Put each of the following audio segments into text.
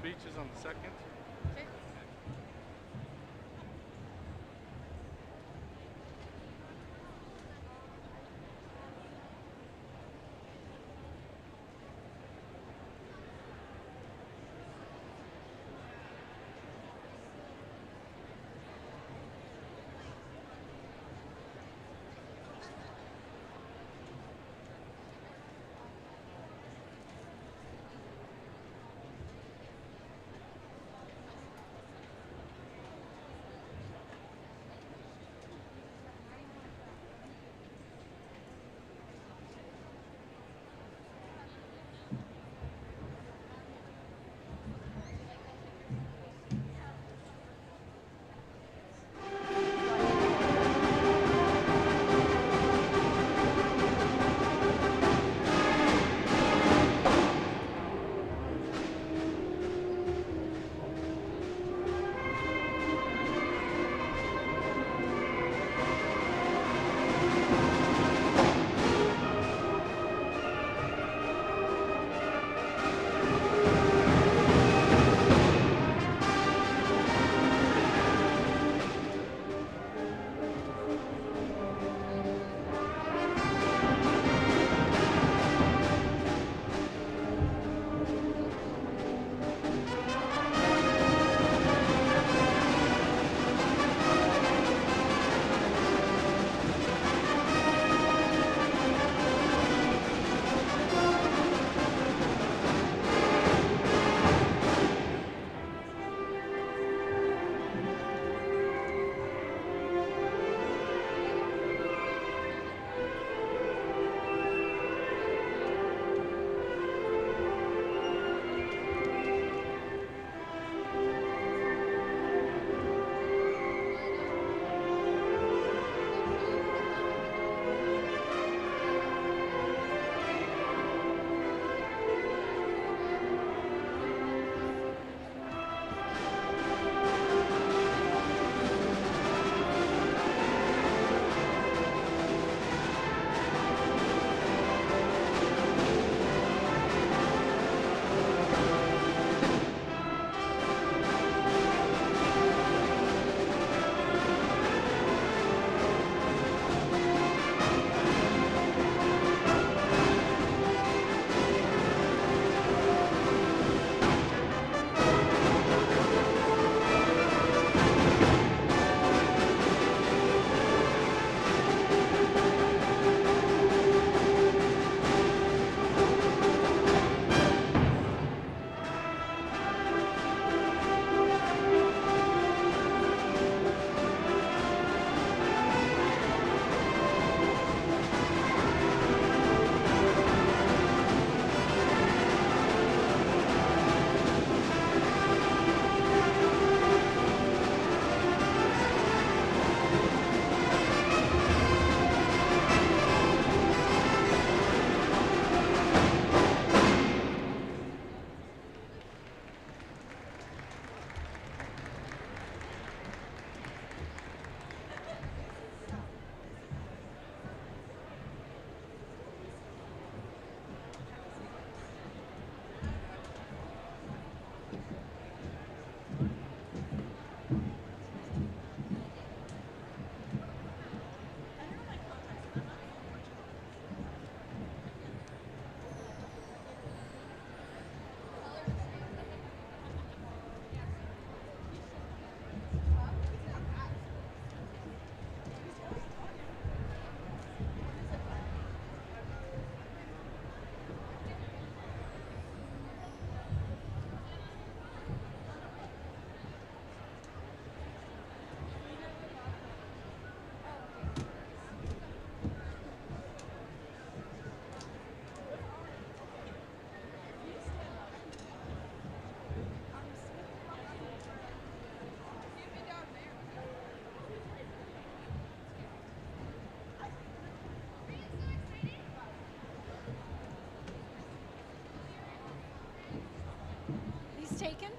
speeches on the 2nd. Okay. Taken.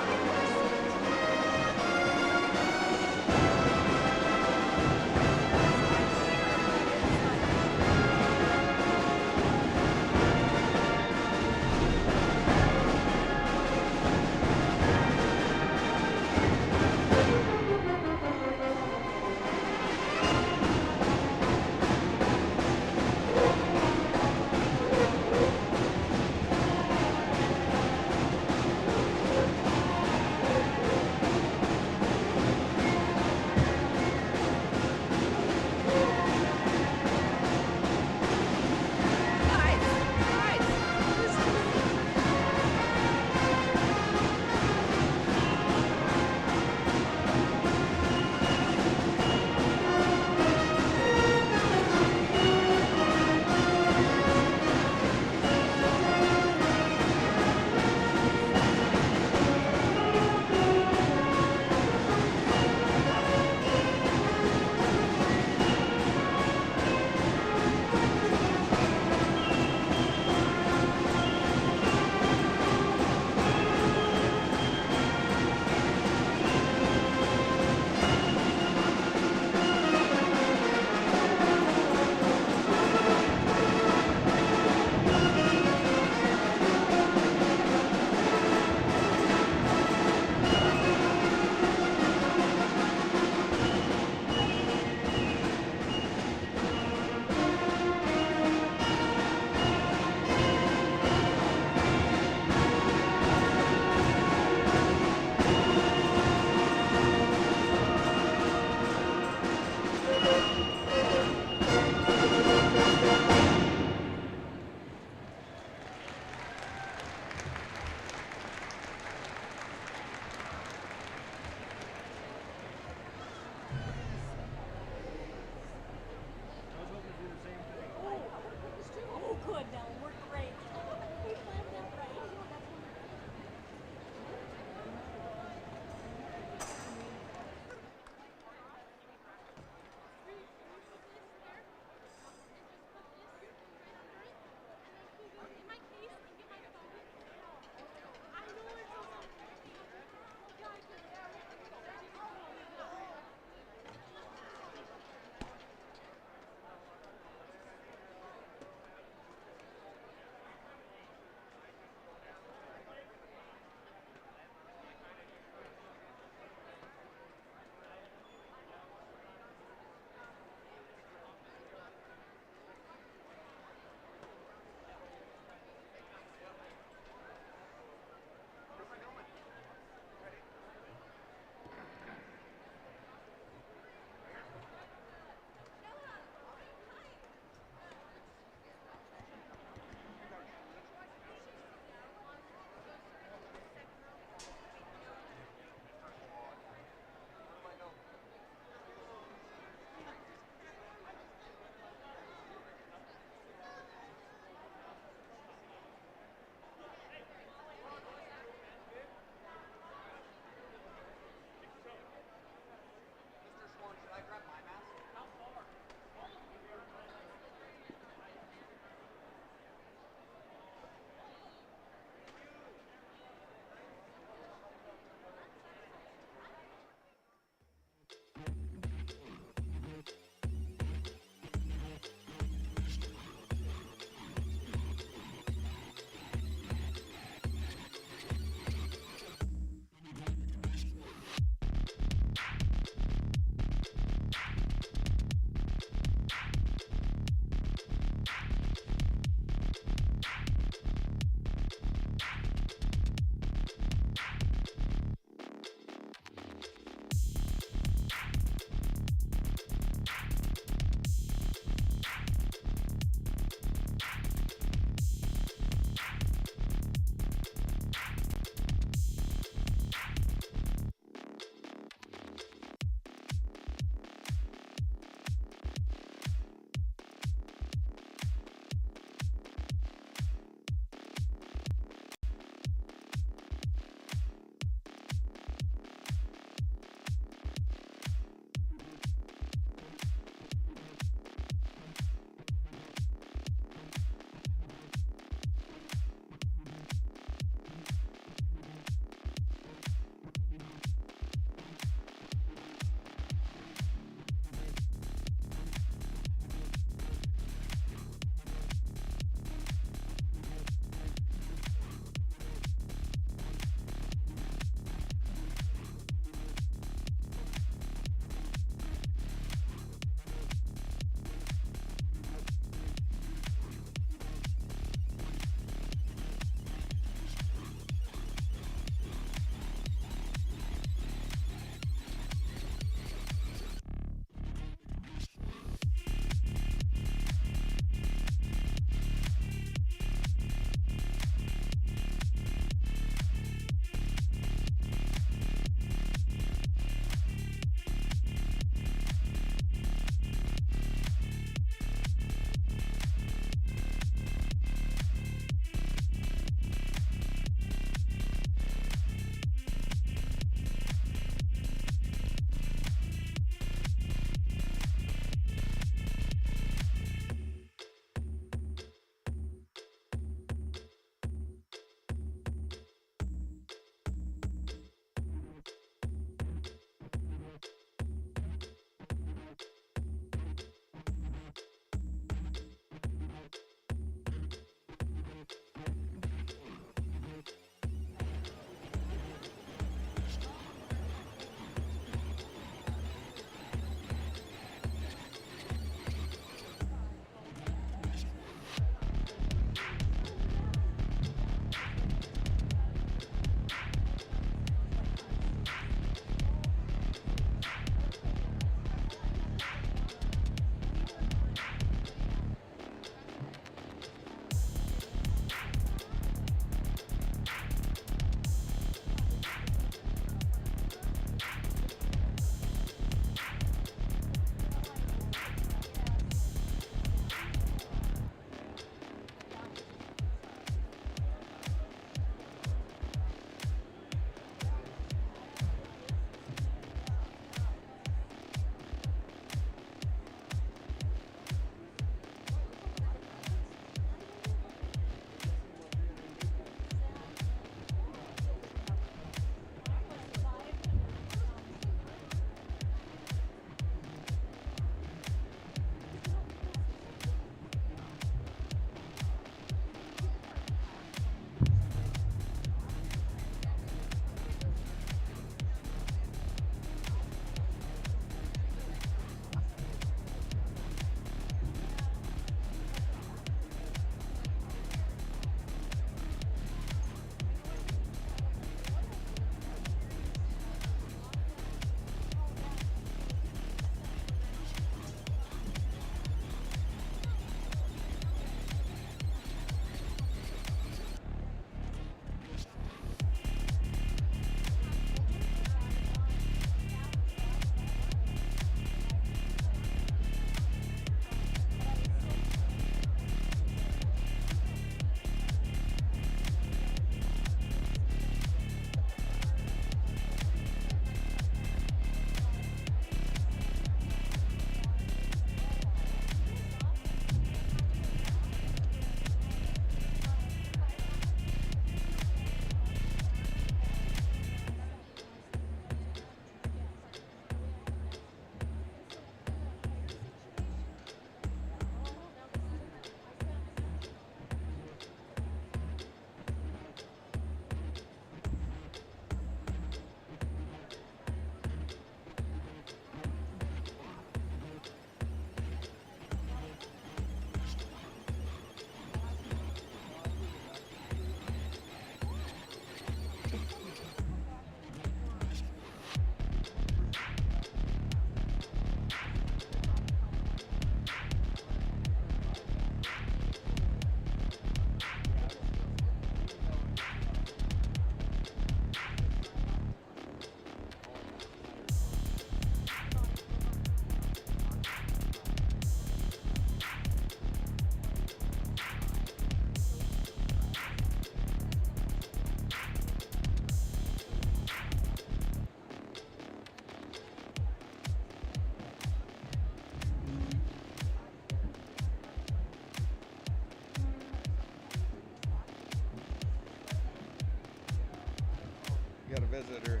visitor.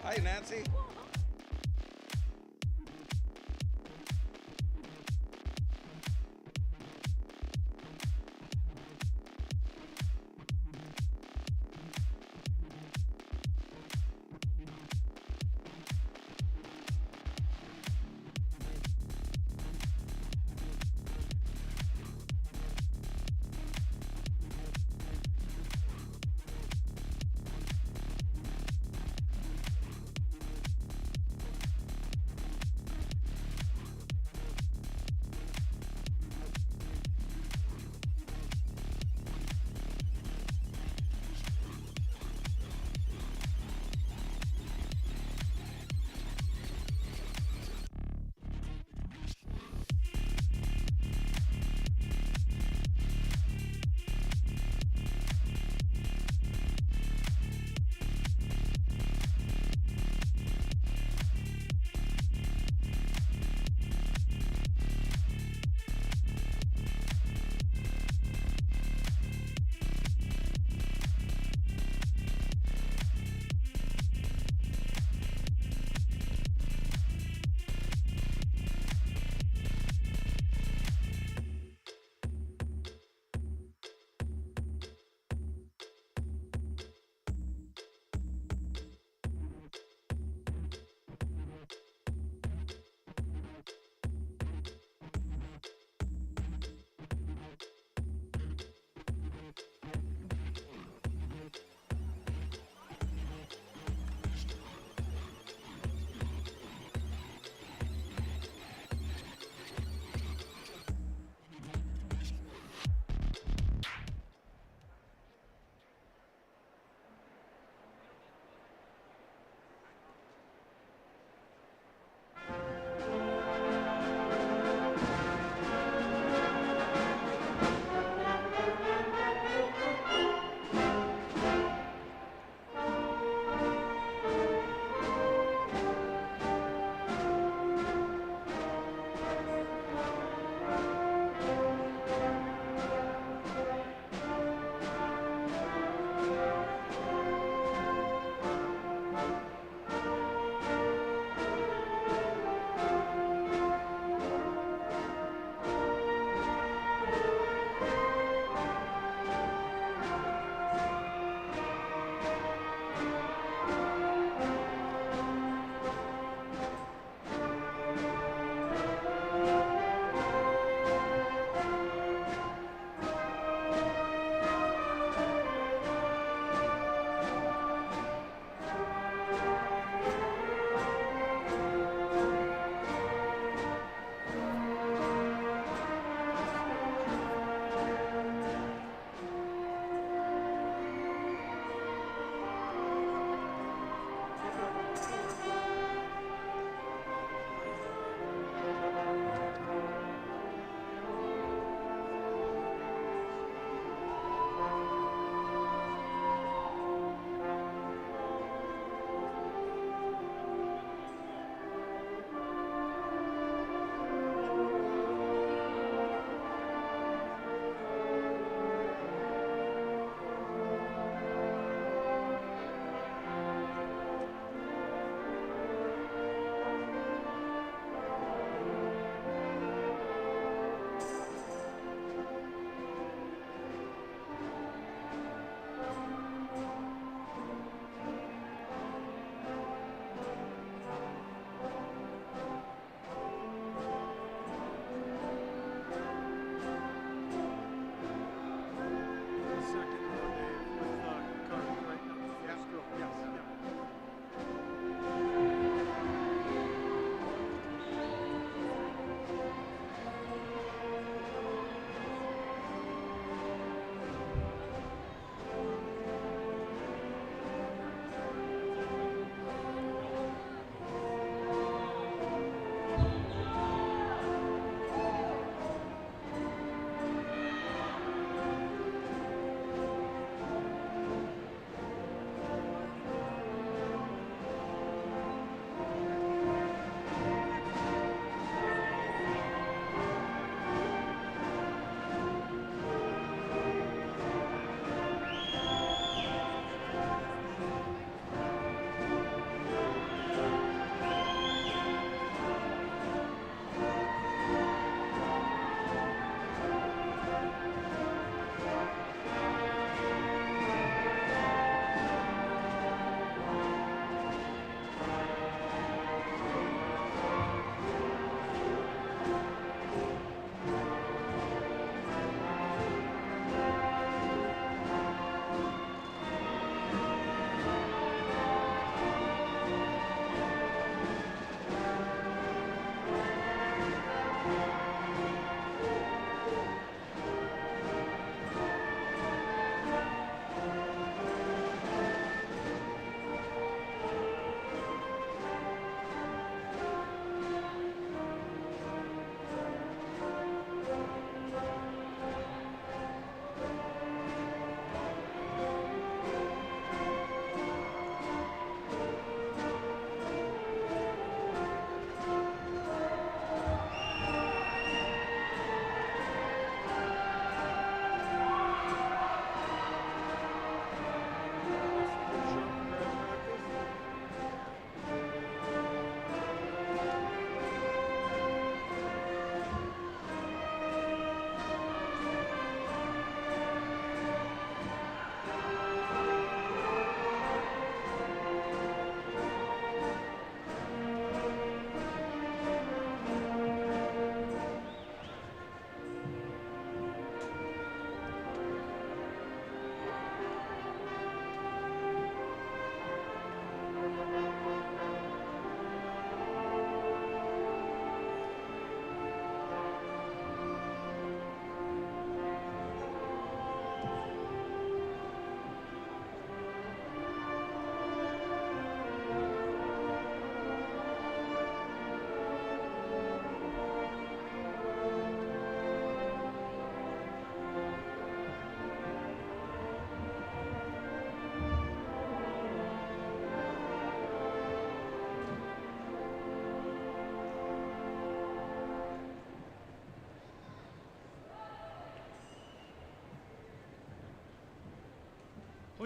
Hi, Nancy.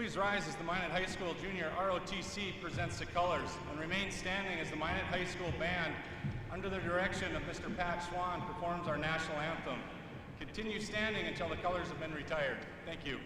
Please rise as the Minot High School Junior ROTC presents the colors, and remain standing as the Minot High School Band, under the direction of Mr. Pat Schwann, performs our national anthem. Continue standing until the colors have been retired. Thank you.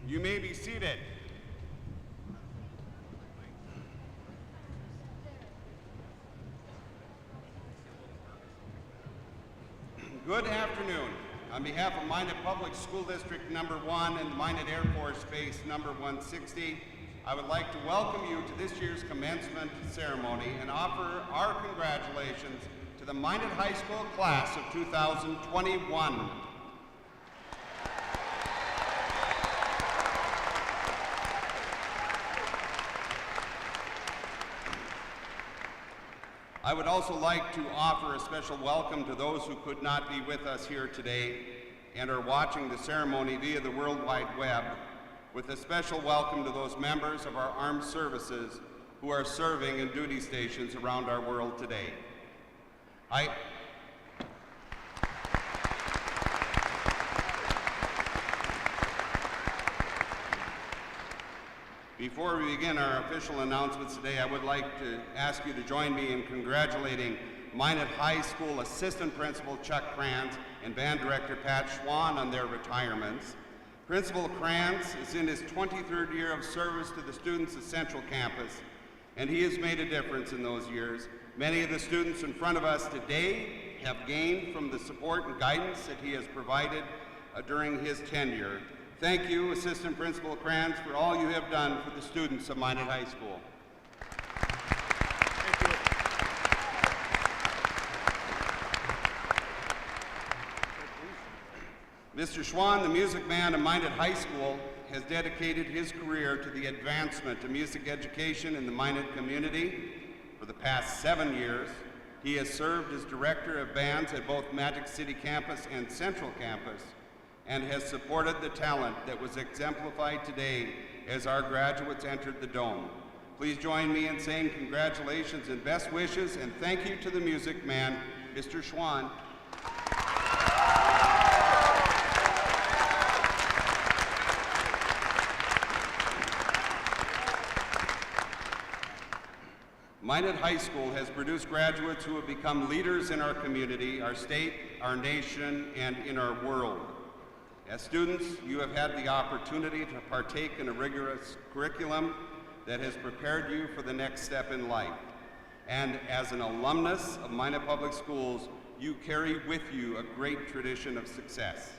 You may be seated. Good afternoon. On behalf of Minot Public School District number 1 and Minot Air Force Base number 160, I would like to welcome you to this year's commencement ceremony and offer our congratulations to the Minot High School class of 2021. I would also like to offer a special welcome to those who could not be with us here today and are watching the ceremony via the World Wide Web, with a special welcome to those members of our armed services who are serving in duty stations around our world today. Before we begin our official announcements today, I would like to ask you to join me in congratulating Minot High School Assistant Principal Chuck Kranz and Band Director Pat Schwann on their retirements. Principal Kranz is in his 23rd year of service to the students at Central Campus, and he has made a difference in those years. Many of the students in front of us today have gained from the support and guidance that he has provided during his tenure. Thank you, Assistant Principal Kranz, for all you have done for the students of Minot High School. Mr. Schwann, the music man of Minot High School, has dedicated his career to the advancement of music education in the Minot community. For the past 7 years, he has served as director of bands at both Magic City Campus and Central Campus, and has supported the talent that was exemplified today as our graduates entered the dome. Please join me in saying congratulations and best wishes, and thank you to the music man, Mr. Schwann. Minot High School has produced graduates who have become leaders in our community, our state, our nation, and in our world. As students, you have had the opportunity to partake in a rigorous curriculum that has prepared you for the next step in life. And as an alumnus of Minot Public Schools, you carry with you a great tradition of success.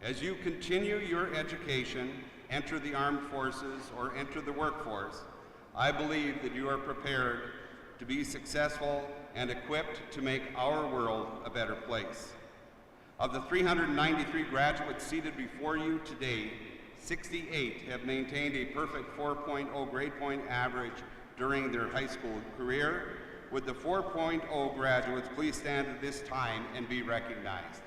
As you continue your education, enter the armed forces, or enter the workforce, I believe that you are prepared to be successful and equipped to make our world a better place. Of the 393 graduates seated before you today, 68 have maintained a perfect 4.0 grade point average during their high school career. Would the 4.0 graduates please stand at this time and be recognized?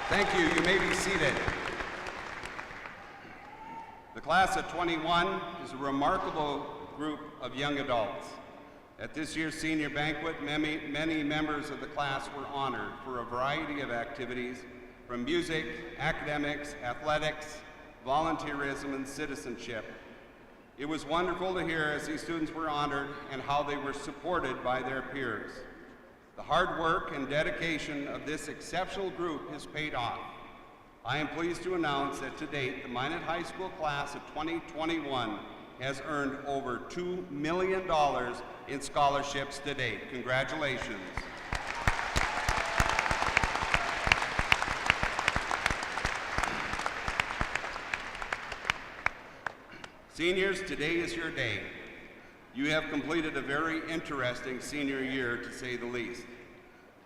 Thank you. You may be seated. The class of 21 is a remarkable group of young adults. At this year's senior banquet, many members of the class were honored for a variety of activities, from music, academics, athletics, volunteerism, and citizenship. It was wonderful to hear as these students were honored and how they were supported by their peers. The hard work and dedication of this exceptional group has paid off. I am pleased to announce that to date, the Minot High School class of 2021 has earned over $2 million in scholarships to date. Congratulations. Seniors, today is your day. You have completed a very interesting senior year, to say the least.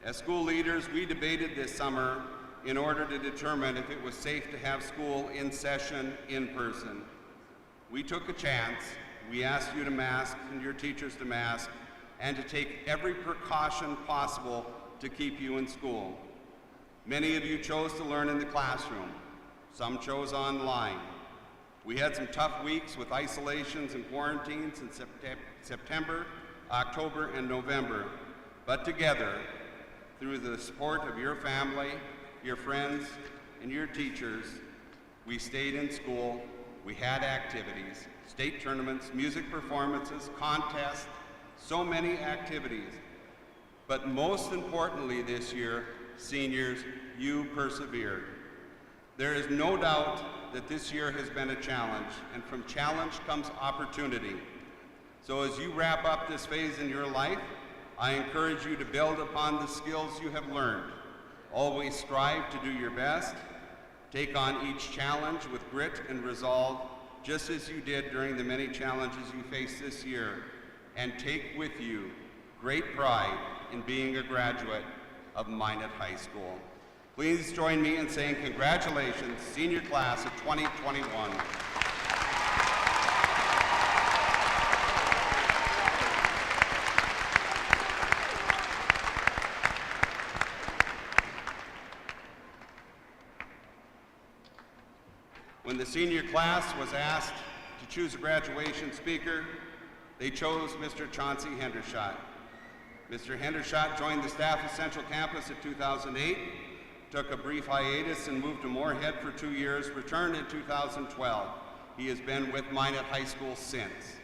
As school leaders, we debated this summer in order to determine if it was safe to have school in session in person. We took a chance. We asked you to mask and your teachers to mask and to take every precaution possible to keep you in school. Many of you chose to learn in the classroom. Some chose online. We had some tough weeks with isolations and quarantines in September, October, and November. But together, through the support of your family, your friends, and your teachers, we stayed in school. We had activities, state tournaments, music performances, contests, so many activities. But most importantly this year, seniors, you persevered. There is no doubt that this year has been a challenge, and from challenge comes opportunity. So as you wrap up this phase in your life, I encourage you to build upon the skills you have learned. Always strive to do your best. Take on each challenge with grit and resolve, just as you did during the many challenges you faced this year. And take with you great pride in being a graduate of Minot High School. Please join me in saying congratulations, senior class of 2021. When the senior class was asked to choose a graduation speaker, they chose Mr. Chauncey Hendershot. Mr. Hendershot joined the staff of Central Campus in 2008, took a brief hiatus and moved to Moorhead for 2 years, returned in 2012. He has been with Minot High School since.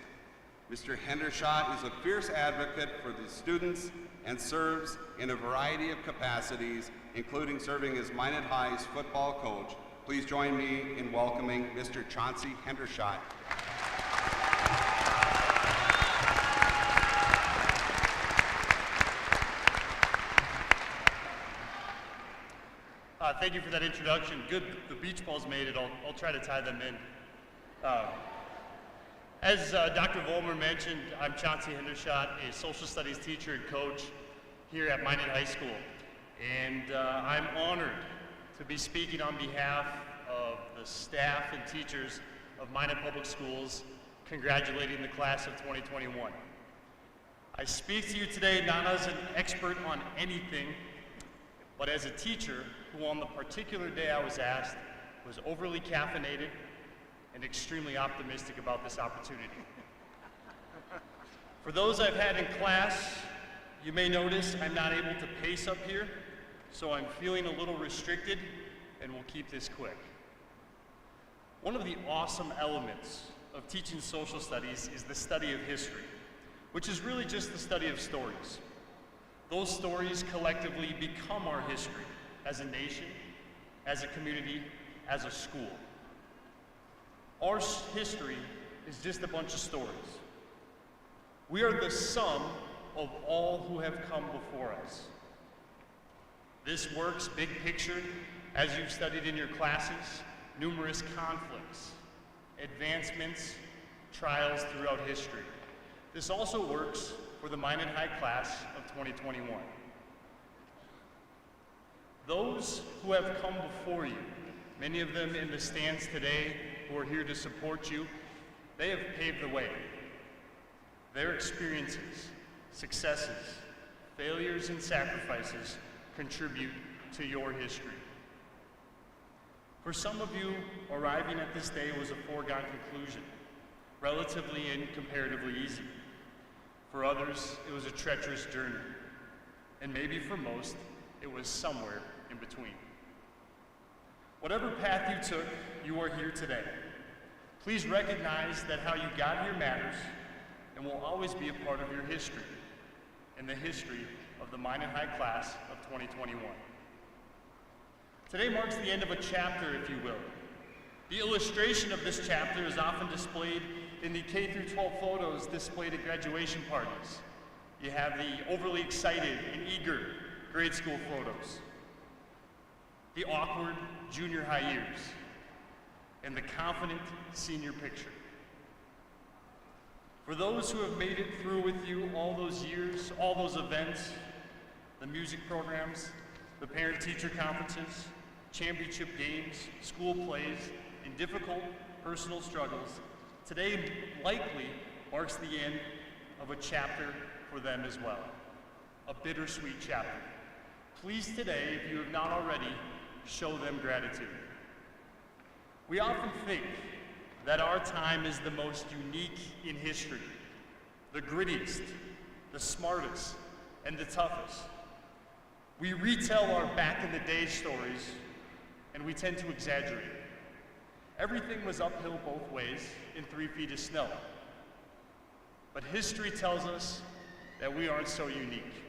Mr. Hendershot is a fierce advocate for the students and serves in a variety of capacities, including serving as Minot High's football coach. Please join me in welcoming Mr. Chauncey Hendershot. Thank you for that introduction. Good, the beach balls made it. I'll try to tie them in. As Dr. Vollmer mentioned, I'm Chauncey Hendershot, a social studies teacher and coach here at Minot High School. And I'm honored to be speaking on behalf of the staff and teachers of Minot Public Schools, congratulating the class of 2021. I speak to you today not as an expert on anything, but as a teacher who on the particular day I was asked was overly caffeinated and extremely optimistic about this opportunity. For those I've had in class, you may notice I'm not able to pace up here, so I'm feeling a little restricted, and we'll keep this quick. One of the awesome elements of teaching social studies is the study of history, which is really just the study of stories. Those stories collectively become our history as a nation, as a community, as a school. Our history is just a bunch of stories. We are the sum of all who have come before us. This works big picture, as you've studied in your classes, numerous conflicts, advancements, trials throughout history. This also works for the Minot High class of 2021. Those who have come before you, many of them in the stands today who are here to support you, they have paved the way. Their experiences, successes, failures, and sacrifices contribute to your history. For some of you, arriving at this day was a foregone conclusion, relatively and comparatively easy. For others, it was a treacherous journey. And maybe for most, it was somewhere in between. Whatever path you took, you are here today. Please recognize that how you got here matters and will always be a part of your history and the history of the Minot High class of 2021. Today marks the end of a chapter, if you will. The illustration of this chapter is often displayed in the K-12 photos displayed at graduation parties. You have the overly excited and eager grade school photos, the awkward junior high years, and the confident senior picture. For those who have made it through with you all those years, all those events, the music programs, the parent-teacher conferences, championship games, school plays, and difficult personal struggles, today likely marks the end of a chapter for them as well, a bittersweet chapter. Please today, if you have not already, show them gratitude. We often think that our time is the most unique in history, the grittiest, the smartest, and the toughest. We retell our back-in-the-day stories, and we tend to exaggerate. Everything was uphill both ways in 3 feet of snow. But history tells us that we aren't so unique.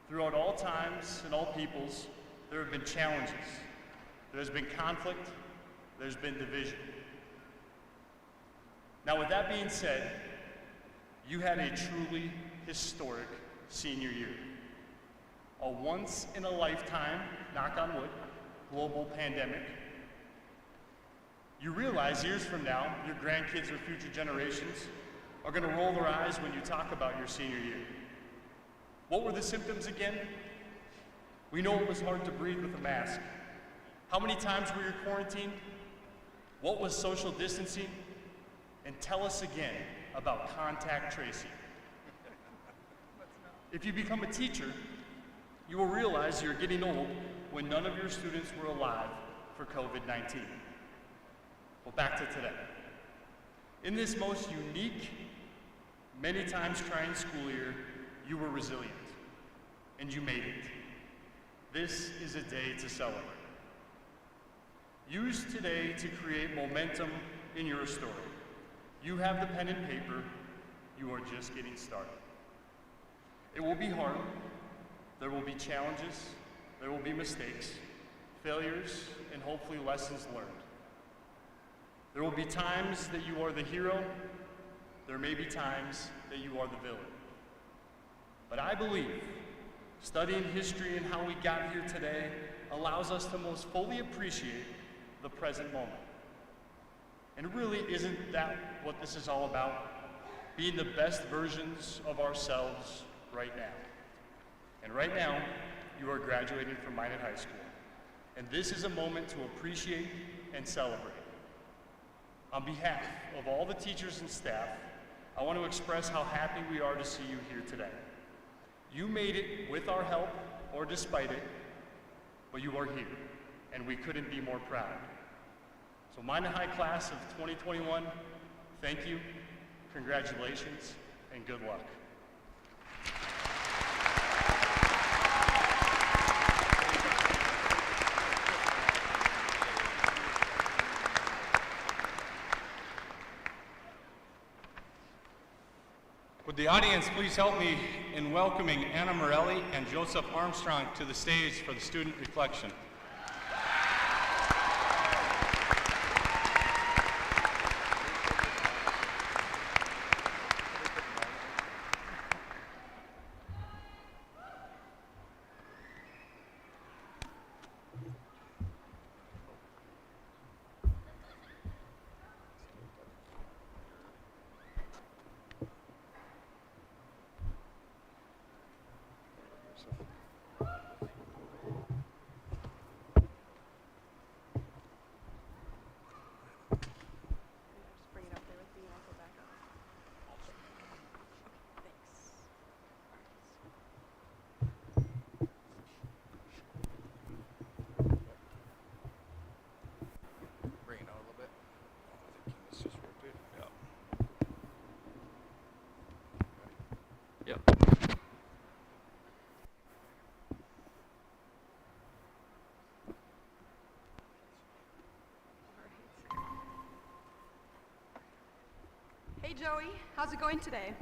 Throughout all times and all peoples, there have been challenges. There's been conflict, there's been division. Now, with that being said, you had a truly historic senior year. A once-in-a-lifetime, knock on wood, global pandemic. You realize years from now, your grandkids or future generations are going to roll their eyes when you talk about your senior year. What were the symptoms again? We know it was hard to breathe with a mask. How many times were you quarantined? What was social distancing? And tell us again about contact tracing. If you become a teacher, you will realize you're getting old when none of your students were alive for COVID-19. Well, back to today. In this most unique, many times trying school year, you were resilient, and you made it. This is a day to celebrate. Use today to create momentum in your story. You have the pen and paper, you are just getting started. It will be hard, there will be challenges, there will be mistakes, failures, and hopefully lessons learned. There will be times that you are the hero, there may be times that you are the villain. But I believe studying history and how we got here today allows us to most fully appreciate the present moment. And really, isn't that what this is all about? Being the best versions of ourselves right now. And right now, you are graduating from Minot High School. And this is a moment to appreciate and celebrate. On behalf of all the teachers and staff, I want to express how happy we are to see you here today. You made it with our help or despite it, but you are here, and we couldn't be more proud. So Minot High class of 2021, thank you, congratulations, and good luck. Would the audience please help me in welcoming Anna Morelli and Joseph Armstrong to the stage for the student reflection. Hey Joey, how's it going today?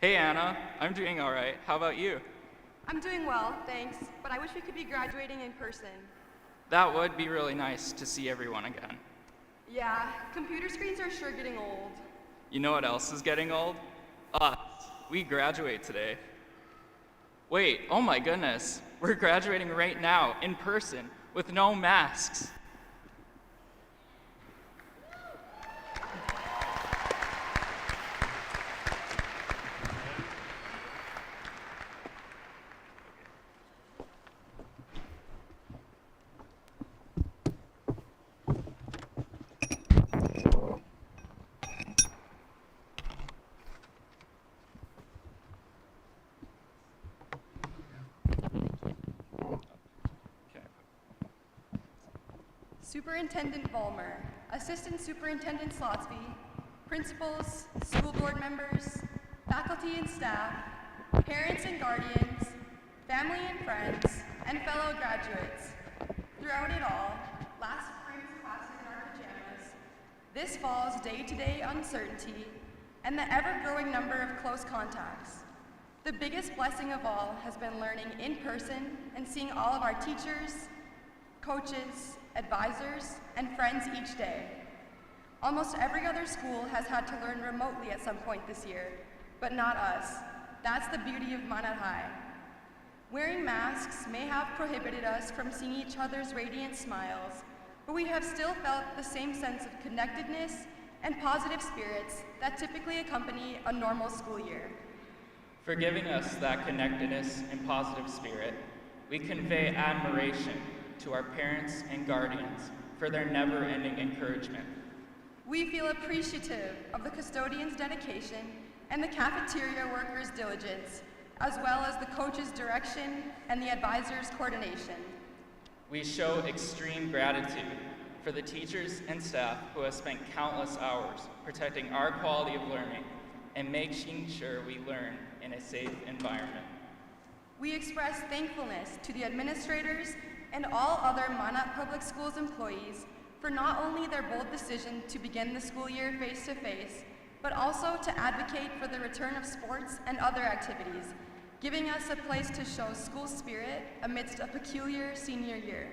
Hey Anna, I'm doing all right. How about you? I'm doing well, thanks, but I wish we could be graduating in person. That would be really nice to see everyone again. Yeah, computer screens are sure getting old. You know what else is getting old? Us. We graduate today. Wait, oh my goodness. We're graduating right now, in person, with no masks. Superintendent Vollmer, Assistant Superintendent Slotsby, principals, school board members, faculty and staff, parents and guardians, family and friends, and fellow graduates. Throughout it all, last spring's classes in our pajamas, this fall's day-to-day uncertainty, and the ever-growing number of close contacts. The biggest blessing of all has been learning in person and seeing all of our teachers, coaches, advisors, and friends each day. Almost every other school has had to learn remotely at some point this year, but not us. That's the beauty of Minot High. Wearing masks may have prohibited us from seeing each other's radiant smiles, but we have still felt the same sense of connectedness and positive spirits that typically accompany a normal school year. For giving us that connectedness and positive spirit, we convey admiration to our parents and guardians for their never-ending encouragement. We feel appreciative of the custodians' dedication and the cafeteria workers' diligence, as well as the coaches' direction and the advisors' coordination. We show extreme gratitude for the teachers and staff who have spent countless hours protecting our quality of learning and making sure we learn in a safe environment. We express thankfulness to the administrators and all other Minot Public Schools employees for not only their bold decision to begin the school year face-to-face, but also to advocate for the return of sports and other activities, giving us a place to show school spirit amidst a peculiar senior year.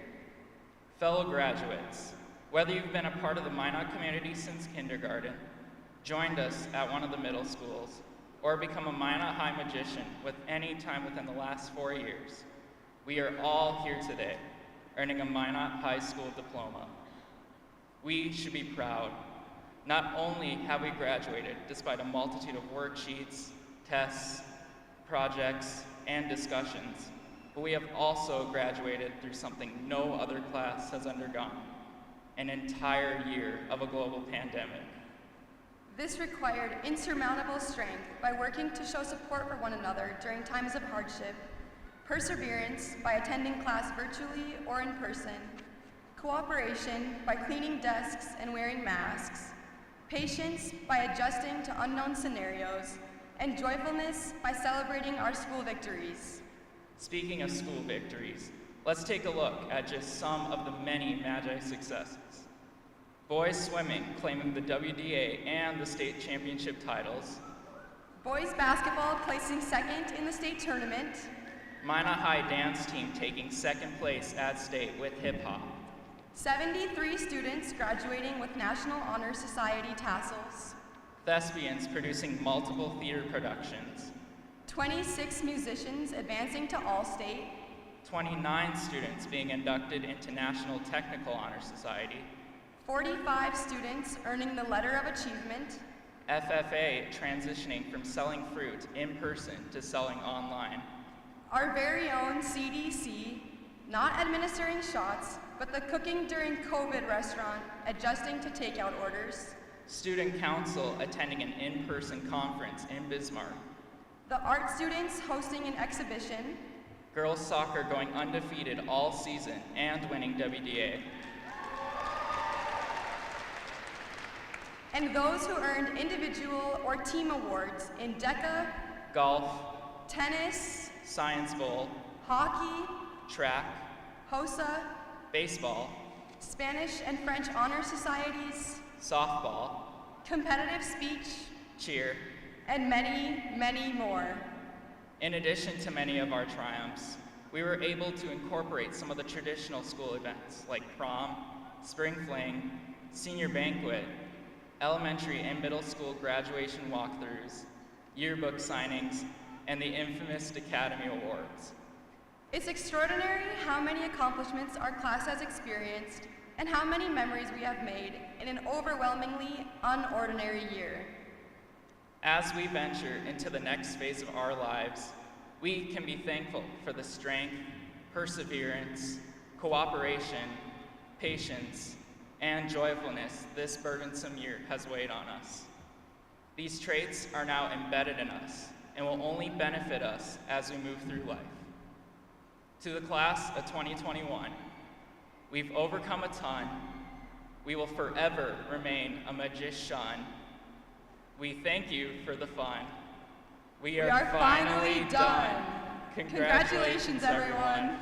Fellow graduates, whether you've been a part of the Minot community since kindergarten, joined us at one of the middle schools, or become a Minot High magician with any time within the last 4 years, we are all here today, earning a Minot High School diploma. We should be proud. Not only have we graduated despite a multitude of worksheets, tests, projects, and discussions, but we have also graduated through something no other class has undergone, an entire year of a global pandemic. This required insurmountable strength by working to show support for one another during times of hardship, perseverance by attending class virtually or in person, cooperation by cleaning desks and wearing masks, patience by adjusting to unknown scenarios, and joyfulness by celebrating our school victories. Speaking of school victories, let's take a look at just some of the many Magi successes. Boys swimming claiming the WDA and the state championship titles. Boys basketball placing second in the state tournament. Minot High dance team taking second place at state with hip hop. 73 students graduating with National Honor Society tassels. Thespians producing multiple theater productions. 26 musicians advancing to All-State. 29 students being inducted into National Technical Honor Society. 45 students earning the Letter of Achievement. FFA transitioning from selling fruit in person to selling online. Our very own CDC, not administering shots, but the cooking during COVID restaurant, adjusting to takeout orders. Student council attending an in-person conference in Bismarck. The art students hosting an exhibition. Girls soccer going undefeated all season and winning WDA. And those who earned individual or team awards in DECA, Golf, tennis, Science Bowl, hockey, track, HOSA, baseball, Spanish and French honor societies, softball, competitive speech, cheer. and many, many more. In addition to many of our triumphs, we were able to incorporate some of the traditional school events like prom, spring fling, senior banquet, elementary and middle school graduation walkthroughs, yearbook signings, and the infamous Academy Awards. It's extraordinary how many accomplishments our class has experienced and how many memories we have made in an overwhelmingly unordinary year. As we venture into the next phase of our lives, we can be thankful for the strength, perseverance, cooperation, patience, and joyfulness this burdensome year has weighed on us. These traits are now embedded in us and will only benefit us as we move through life. To the class of 2021, we've overcome a ton. We will forever remain a magician. We thank you for the fun. We are finally done. Congratulations, everyone.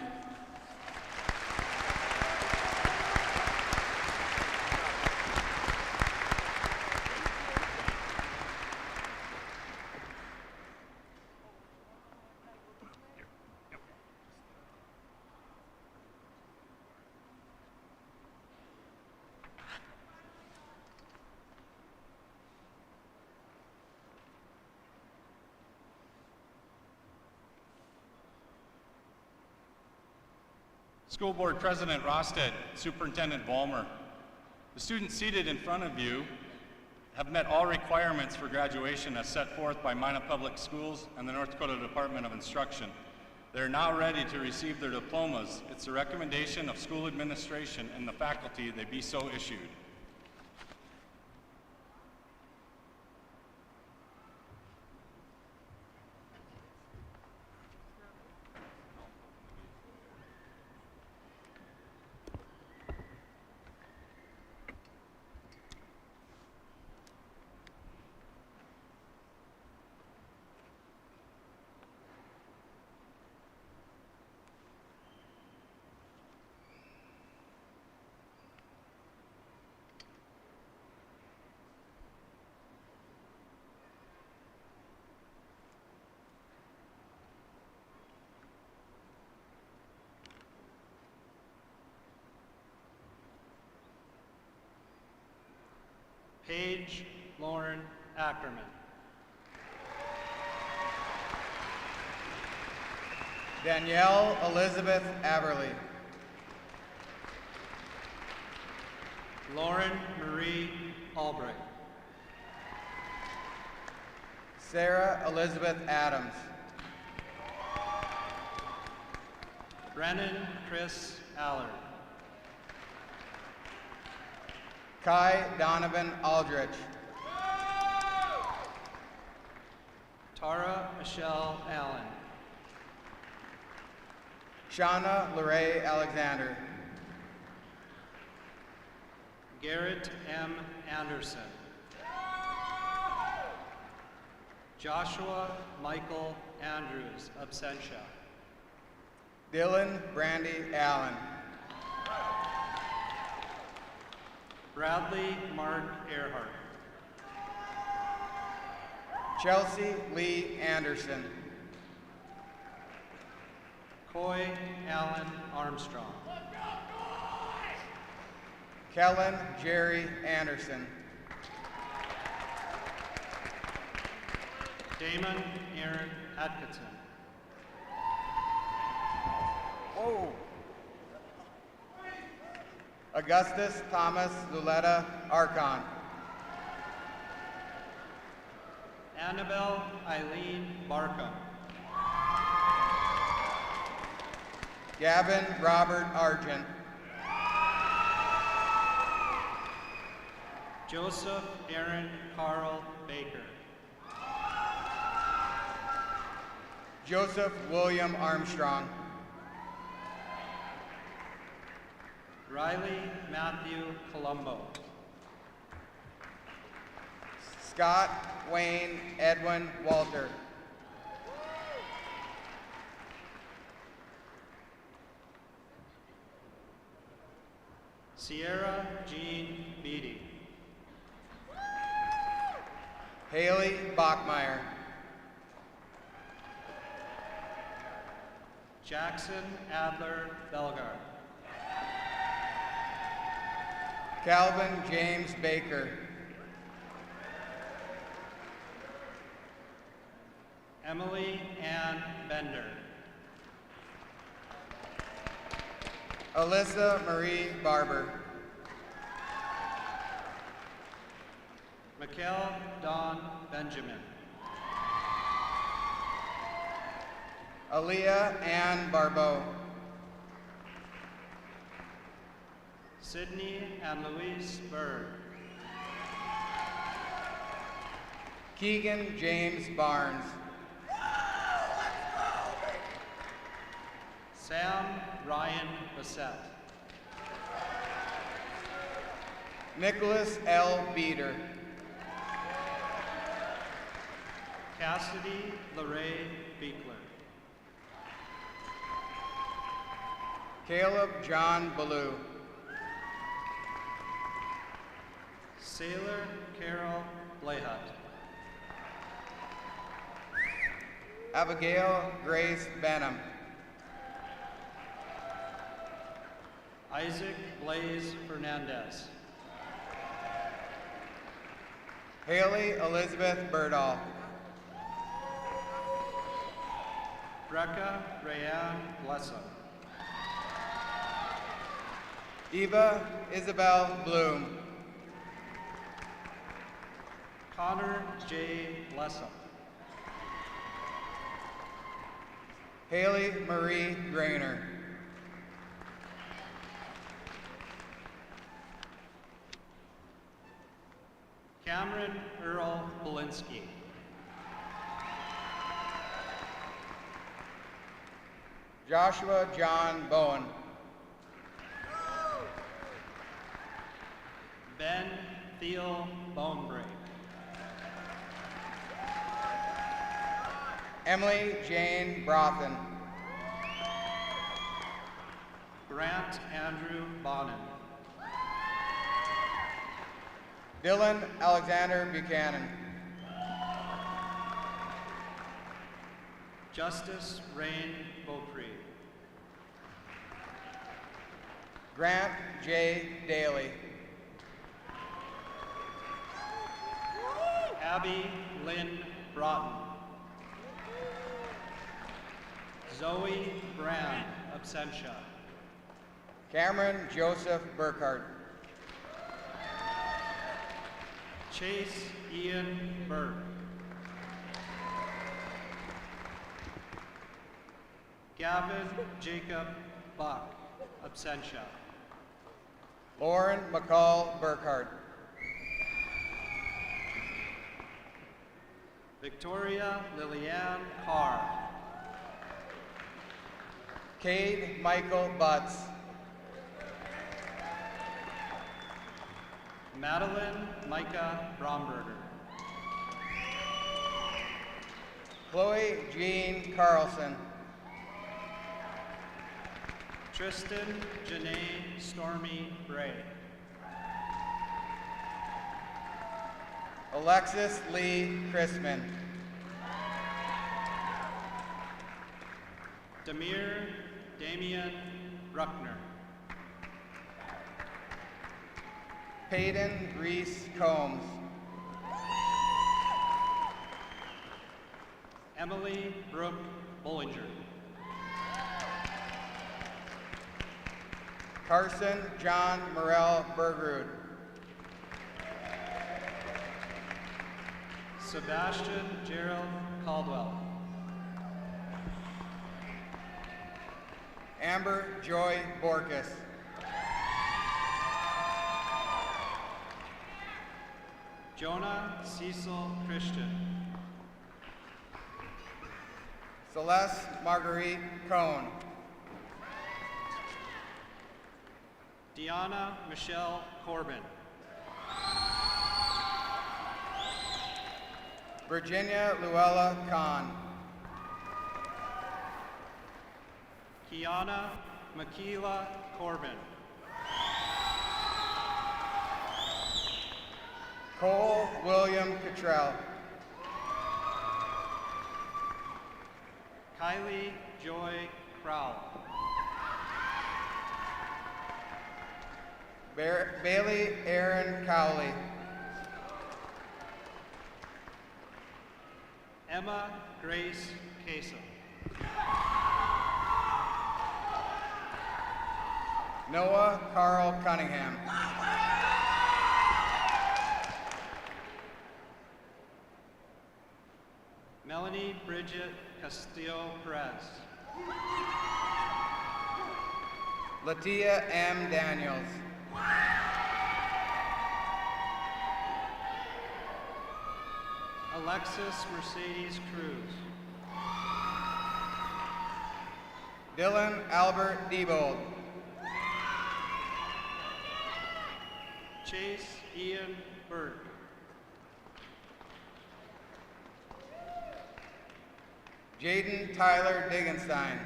School Board President Rosted, Superintendent Vollmer, the students seated in front of you have met all requirements for graduation as set forth by Minot Public Schools and the North Dakota Department of Instruction. They are now ready to receive their diplomas. It's the recommendation of school administration and the faculty they be so issued. Paige Lauren Ackerman. Danielle Elizabeth Aberly. Lauren Marie Albright. Sarah Elizabeth Adams. Brennan Chris Allard. Kai Donovan Aldrich. Cara Michelle Allen. Shauna Lorraine Alexander. Garrett M. Anderson. Joshua Michael Andrews, absentia. Dylan Brandy Allen. Bradley Mark Earhart. Chelsea Lee Anderson. Coy Allen Armstrong. Kellen Jerry Anderson. Damon Aaron Atkinson. Whoa. Augustus Thomas Luletta Archon. Annabelle Eileen Barkham. Gavin Robert Argent. Joseph Aaron Carl Baker. Joseph William Armstrong. Riley Matthew Colombo. Scott Wayne Edwin Walter. Sierra Jean Beatty. Haley Bachmeyer. Jackson Adler Belgar. Calvin James Baker. Emily Ann Bender. Alyssa Marie Barber. Mikkel Don Benjamin. Aaliyah Ann Barbeau. Sydney and Louise Bird. Keegan James Barnes. Sam Ryan Bassett. Nicholas L. Beater. Cassidy Lorraine Beekler. Caleb John Ballou. Sailor Carol Blayhut. Abigail Grace Benham. Isaac Blaze Fernandez. Haley Elizabeth Birdall. Brecca Rayanne Blessom. Eva Isabel Bloom. Connor J. Blessom. Haley Marie Grainer. Cameron Earl Belinsky. Joshua John Bowen. Ben Theo Bonebreak. Emily Jane Brothen. Grant Andrew Bonin. Dylan Alexander Buchanan. Justice Rain Beaupre. Grant J. Daly. Abby Lynn Broughton. Zoe Brand, absentia. Cameron Joseph Burkhart. Chase Ian Burke. Gavin Jacob Buck, absentia. Lauren McCall Burkhart. Victoria Lillian Carr. Cade Michael Butts. Madeline Micah Bromberger. Chloe Jean Carlson. Tristan Janae Stormy Bray. Alexis Lee Chrisman. Demir Damian Ruckner. Peyton Reese Combs. Emily Brooke Bollinger. Carson John Morel Bergrud. Sebastian Gerald Caldwell. Amber Joy Borkus. Jonah Cecil Christian. Celeste Marguerite Cohn. Deanna Michelle Corbin. Virginia Luella Kahn. Kiana Makila Corbin. Cole William Cottrell. Kylie Joy Crowell. Bailey Aaron Cowley. Emma Grace Queso. Noah Carl Cunningham. Melanie Bridget Castillo Perez. Latia M. Daniels. Alexis Mercedes Cruz. Dylan Albert Diebold. Chase Ian Burke. Jaden Tyler Diggenstein.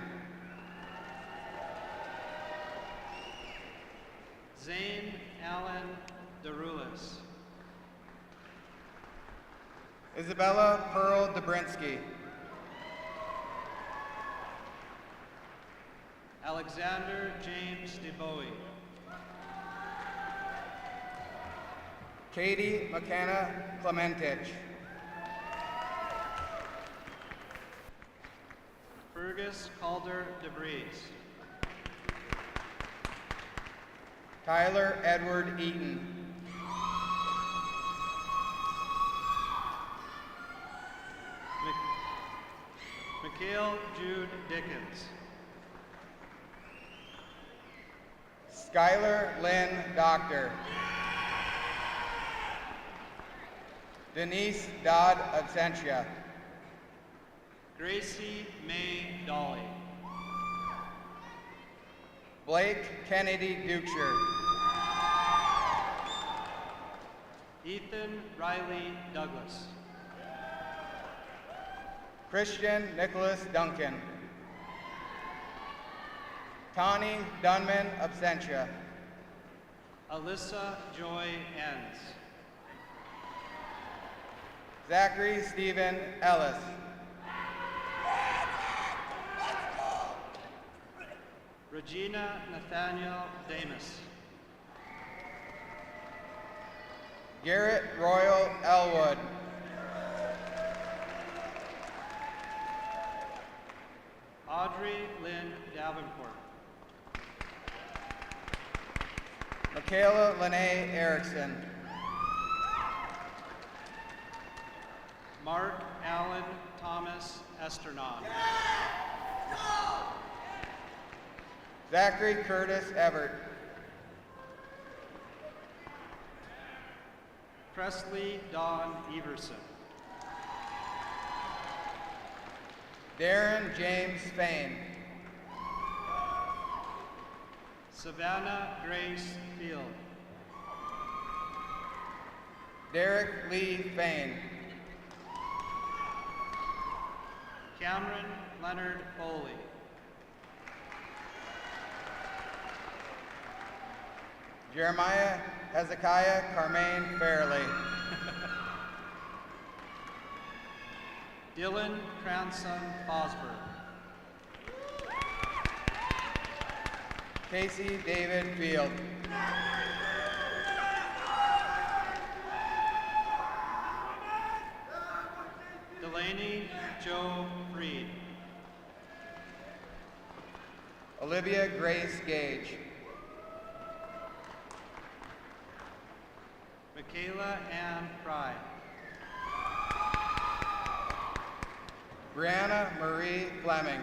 Zane Allen Derulis. Isabella Pearl Dobrinsky. Alexander James DeBowie. Katie McKenna Clementich. Fergus Calder DeBreeze. Tyler Edward Eaton. Mikhail Jude Dickens. Skylar Lynn Doctor. Denise Dodd Absentia. Gracie May Dolly. Blake Kennedy Dukeshire. Ethan Riley Douglas. Christian Nicholas Duncan. Tawny Dunman Absentia. Alyssa Joy Enns. Zachary Stephen Ellis. Regina Nathaniel Damus. Garrett Royal Elwood. Audrey Lynn Davenport. Michaela Lene Erickson. Mark Allen Thomas Esternon. Zachary Curtis Everett. Presley Dawn Everson. Darren James Fain. Savannah Grace Field. Derek Lee Fain. Cameron Leonard Foley. Jeremiah Hezekiah Carmaine Fairley. Dylan Cranson Fosberg. Casey David Field. Delaney Joe Freed. Olivia Grace Gage. Michaela Ann Fry. Brianna Marie Fleming.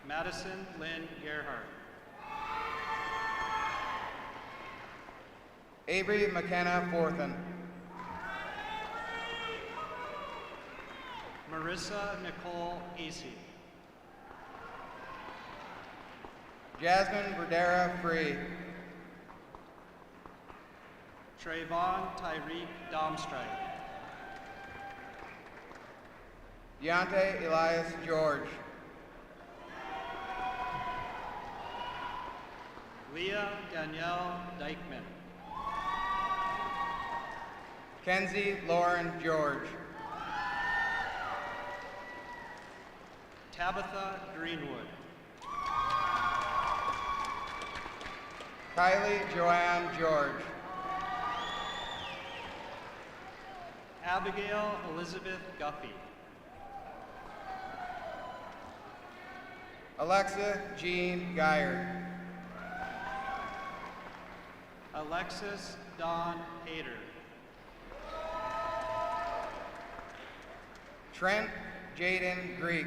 Madison Lynn Gerhardt. Avery McKenna Forthen. Marissa Nicole Easy. Jasmine Verdera Free. Trayvon Tyreek Domstrike. Deontay Elias George. Leah Danielle Dykeman. Kenzie Lauren George. Tabitha Greenwood. Kylie Joanne George. Abigail Elizabeth Guffey. Alexa Jean Geyer. Alexis Dawn Hayter. Trent Jaden Greek.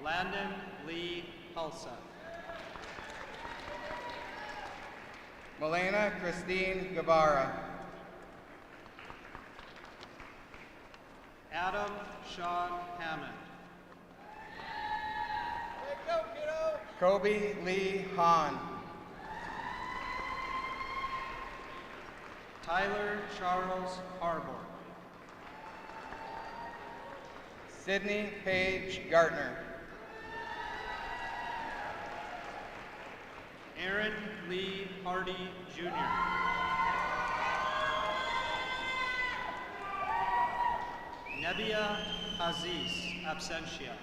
Landon Lee Hulsa. Melena Christine Guevara. Adam Sean Hammond. Kobe Lee Hahn. Tyler Charles Harbour. Sydney Paige Gartner. Aaron Lee Hardy Jr. Nebia Aziz Absentia.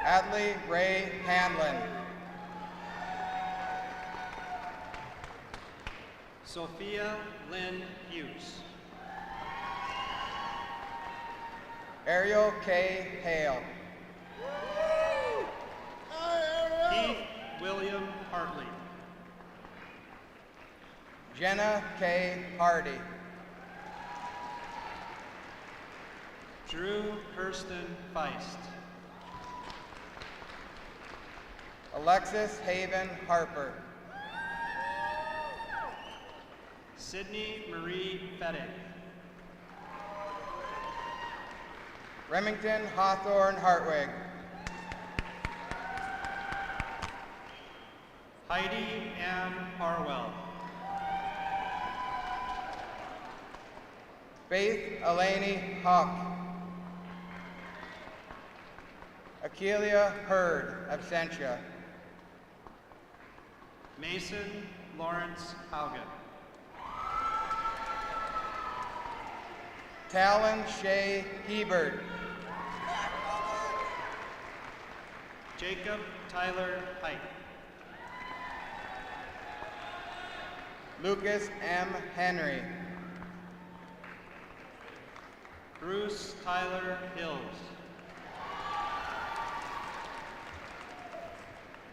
Adley Ray Hanlon. Sophia Lynn Hughes. Ariel K. Hale. Keith William Hartley. Jenna K. Hardy. Drew Kirsten Feist. Alexis Haven Harper. Sydney Marie Fettig. Remington Hawthorne Hartwig. Heidi Ann Harwell. Faith Elaney Hawk. Akelia Hurd, absentia. Mason Lawrence Haugen. Talon Shea Hebert. Jacob Tyler Pike. Lucas M. Henry. Bruce Tyler Hills.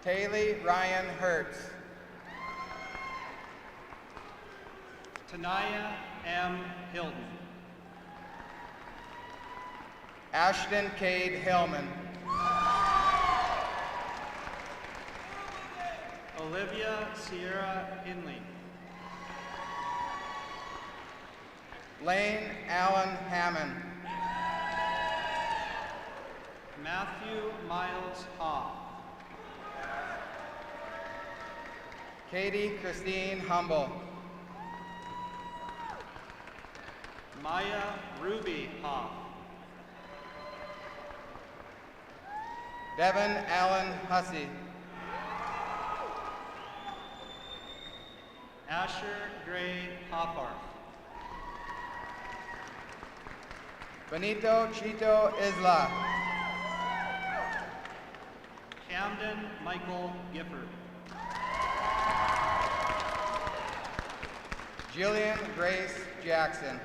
Taylor Ryan Hertz. Tanaya M. Hilton. Ashton Cade Hillman. Olivia Sierra Hinley. Lane Allen Hammond. Matthew Miles Haw. Katie Christine Humble. Maya Ruby Haw. Devin Allen Hussey. Asher Gray Hopparth. Benito Chito Isla. Camden Michael Gifford. Jillian Grace Jackson.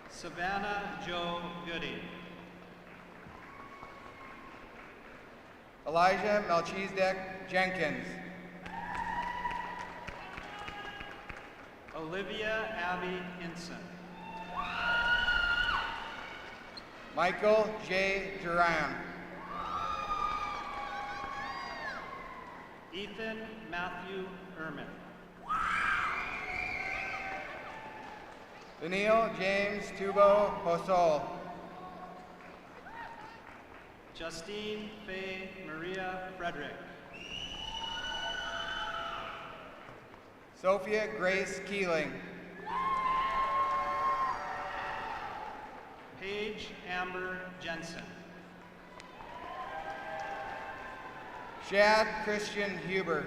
Savannah Joe Goody. Elijah Melchizedek Jenkins. Olivia Abby Hinson. Michael J. Duran. Ethan Matthew Ehrman. Daniel James Tubo Hosol. Justine Faye Maria Frederick. Sophia Grace Keeling. Paige Amber Jensen. Shad Christian Huber.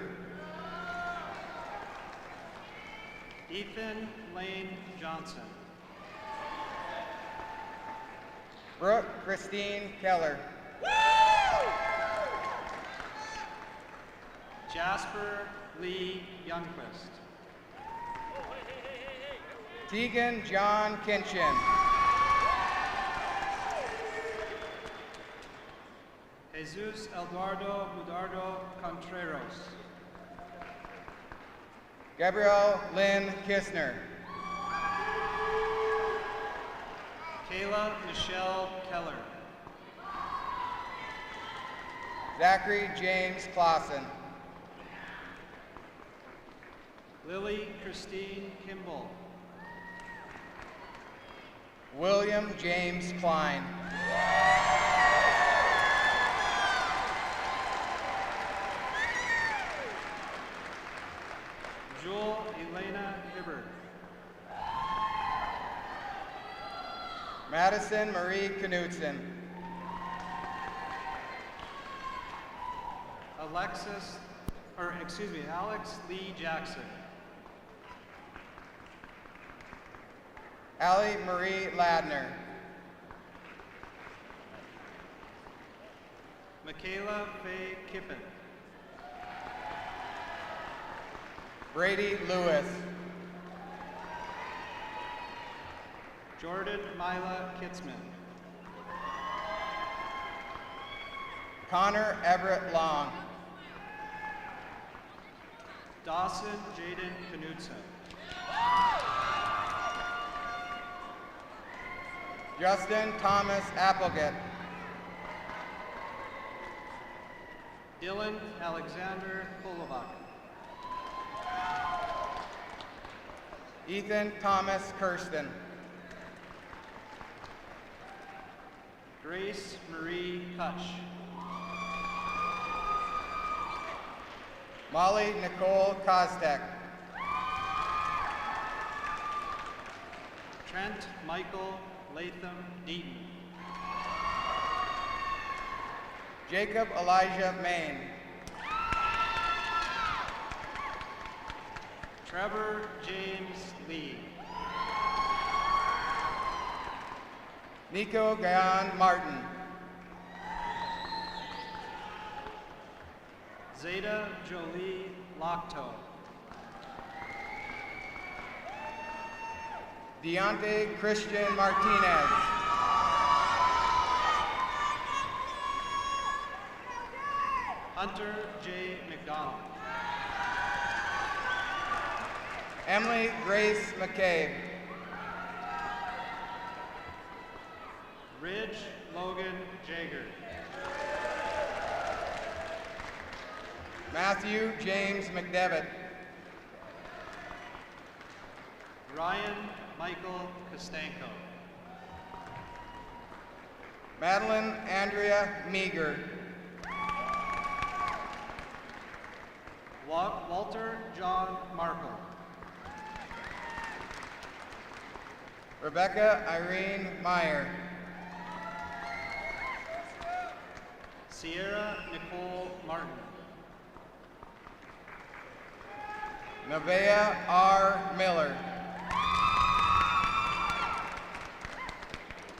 Ethan Lane Johnson. Brooke Christine Keller. Jasper Lee Youngquist. Tegan John Kinchin. Jesus Eduardo Budardo Contreras. Gabrielle Lynn Kistner. Kayla Michelle Keller. Zachary James Clausen. Lily Christine Kimball. William James Klein. Jewel Elena Hibbert. Madison Marie Knudsen. Alex Lee Jackson. Allie Marie Ladner. Michaela Faye Kippen. Brady Lewis. Jordan Mila Kitzman. Connor Everett Long. Dawson Jaden Knudsen. Justin Thomas Applegate. Dylan Alexander Kolovak. Ethan Thomas Kirsten. Grace Marie Kutch. Molly Nicole Kostek. Trent Michael Latham Deaton. Jacob Elijah Main. Trevor James Lee. Nico Gayan Martin. Zeta Jolie Locktoe. Deontay Christian Martinez. Hunter J. McDonald. Emily Grace McCabe. Ridge Logan Jager. Matthew James McDevitt. Ryan Michael Costanco. Madeline Andrea Meager. Walter John Markle. Rebecca Irene Meyer. Sierra Nicole Martin. Nevaeh R. Miller.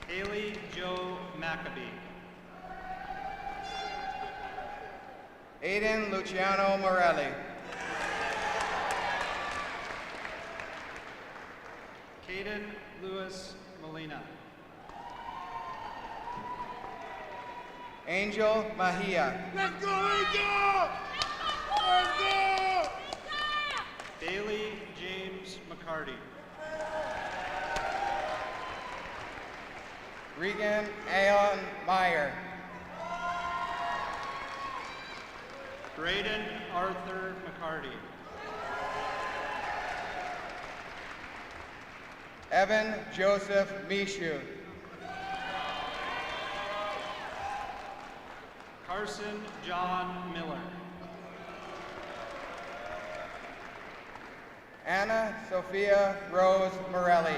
Haley Joe Maccabee. Aiden Luciano Morelli. Caden Lewis Molina. Angel Mahia. Let's go, Angel! Let's go! Bailey James McCarty. Regan Aon Meyer. Braden Arthur McCarty. Evan Joseph Mishu. Carson John Miller. Anna Sophia Rose Morelli.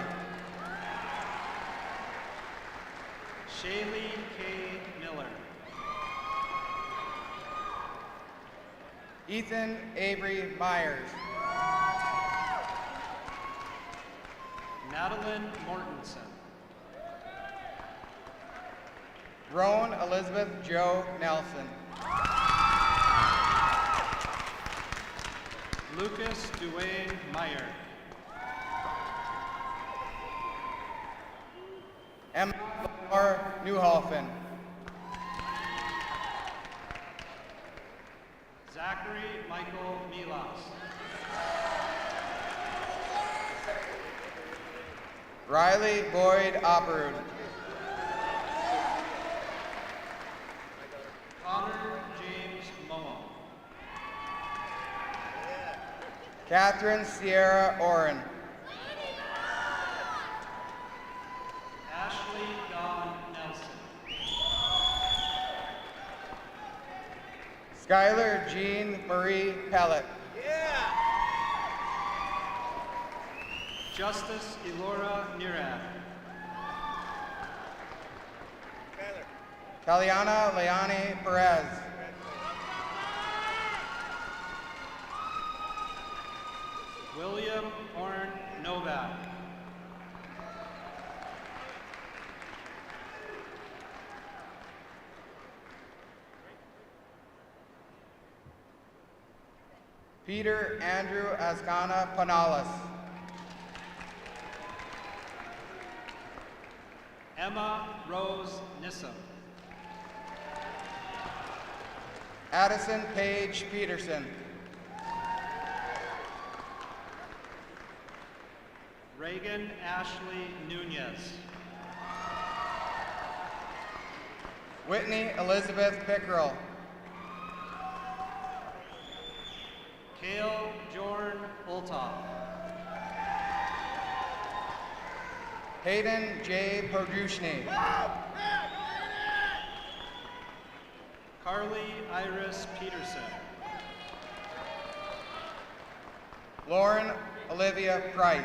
Shaylee K. Miller. Ethan Avery Myers. Madeline Mortensen. Roan Elizabeth Joe Nelson. Lucas Duane Meyer. Emma Lamar Newhoffen. Zachary Michael Milas. Riley Boyd Opperud. Connor James Moa. Catherine Sierra Oren. Ashley Dawn Nelson. Skylar Jean Marie Pellet. Justice Elora Nirad. Kaliana Leani Perez. William Orn Novak. Peter Andrew Ascana Panalis. Emma Rose Nissom. Addison Paige Peterson. Reagan Ashley Nunez. Whitney Elizabeth Pickrell. Kale Jorn Oltoff. Hayden J. Podrushny. Carly Iris Peterson. Lauren Olivia Price.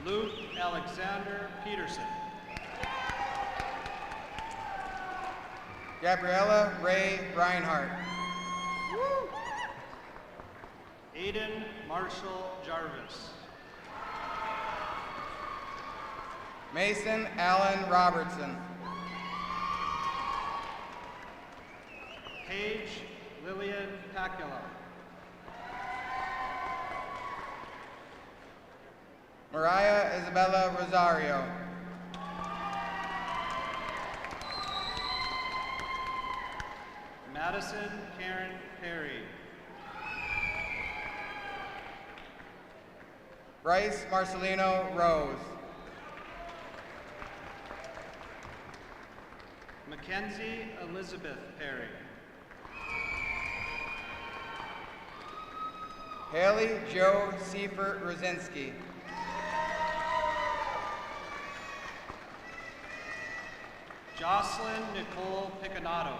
Luke Alexander Peterson. Gabriella Ray Reinhardt. Aiden Marshall Jarvis. Mason Allen Robertson. Paige Lillian Pacula. Mariah Isabella Rosario. Madison Karen Perry. Bryce Marcelino Rose. Mackenzie Elizabeth Perry. Haley Joe Seifert Rosinski. Jocelyn Nicole Picanato.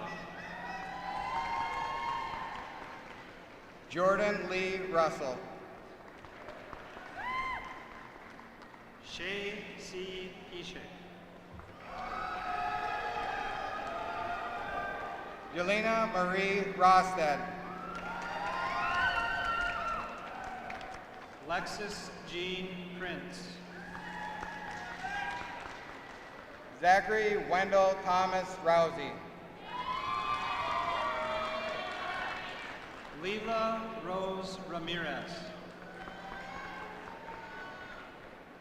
Jordan Lee Russell. Shay C. Ishik. Jelena Marie Rosted. Alexis Jean Prince. Zachary Wendell Thomas Rousey. Leela Rose Ramirez.